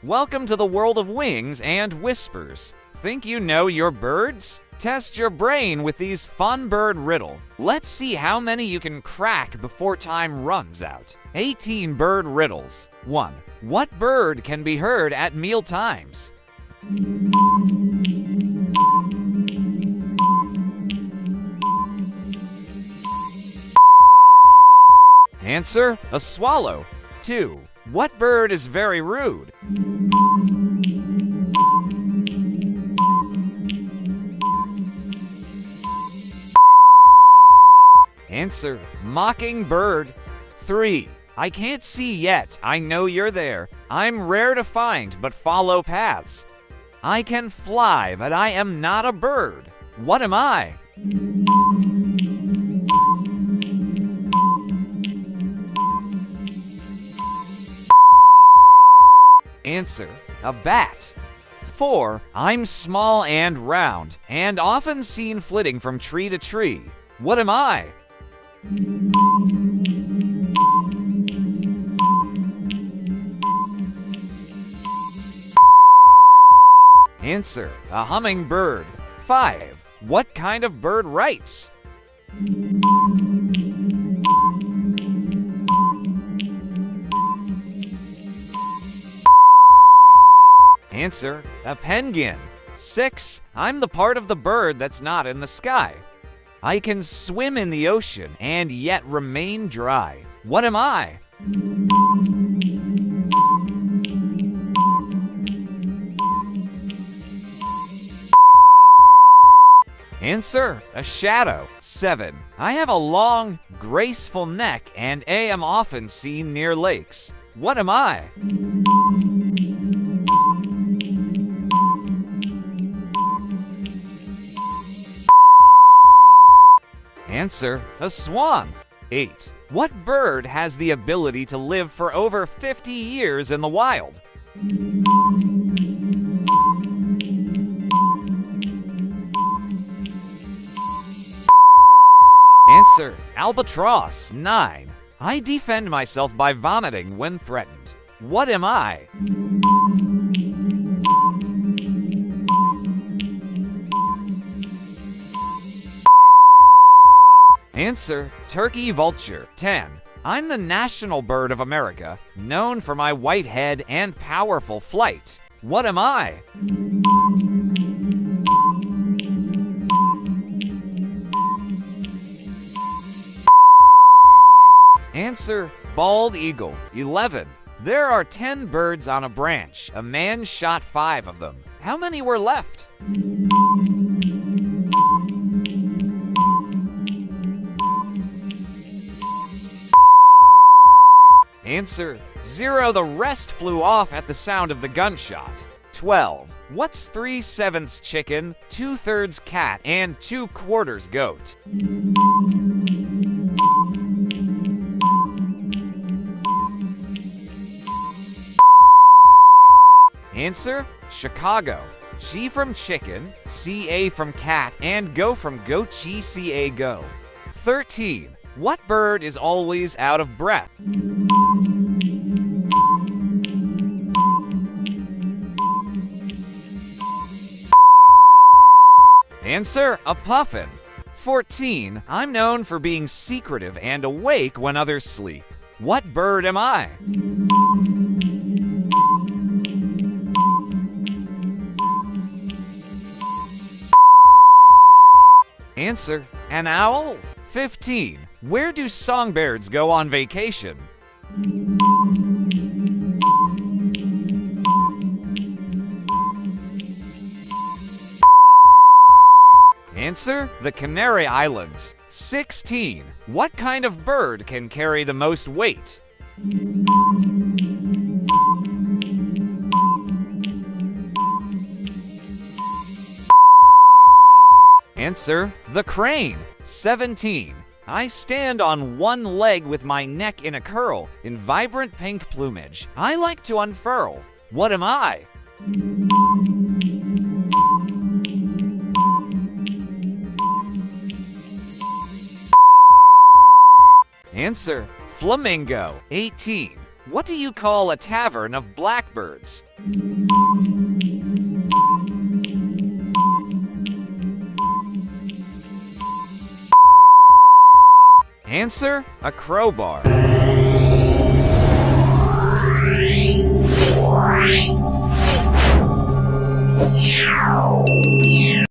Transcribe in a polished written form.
Welcome to the world of wings and whispers. Think you know your birds? Test your brain with these fun bird riddle. Let's see how many you can crack before time runs out. 18 bird riddles. 1. What bird can be heard at meal times? Answer: a swallow. 2. What bird is very rude? Answer: mockingbird. 3. I can't see yet, I know you're there. I'm rare to find, but follow paths. I can fly, but I am not a bird. What am I? Answer: a bat. 4. I'm small and round, and often seen flitting from tree to tree. What am I? Answer: a hummingbird. 5. What kind of bird writes? Answer: a penguin. 6. I'm the part of the bird that's not in the sky. I can swim in the ocean and yet remain dry. What am I? Answer: a shadow. 7. I have a long, graceful neck and am often seen near lakes. What am I? Answer: a swan. 8. What bird has the ability to live for over 50 years in the wild? Answer: albatross. 9. I defend myself by vomiting when threatened. What am I? Answer: turkey vulture. 10. I'm the national bird of America, known for my white head and powerful flight. What am I? Answer: bald eagle. 11. There are 10 birds on a branch. A man shot 5 of them. How many were left? Answer: 0. The rest flew off at the sound of the gunshot. 12. What's 3/7 chicken, 2/3 cat, and 2/4 goat? Answer: Chicago. G from chicken, CA from cat, and go from goat, GCA go. 13. What bird is always out of breath? Answer: a puffin. 14. I'm known for being secretive and awake when others sleep. What bird am I? Answer: an owl. 15. Where do songbirds go on vacation? Answer: the Canary Islands. 16. What kind of bird can carry the most weight? Answer: the crane. 17. I stand on one leg with my neck in a curl in vibrant pink plumage. I like to unfurl. What am I? Answer: flamingo. 18. What do you call a tavern of blackbirds? Answer: a crowbar.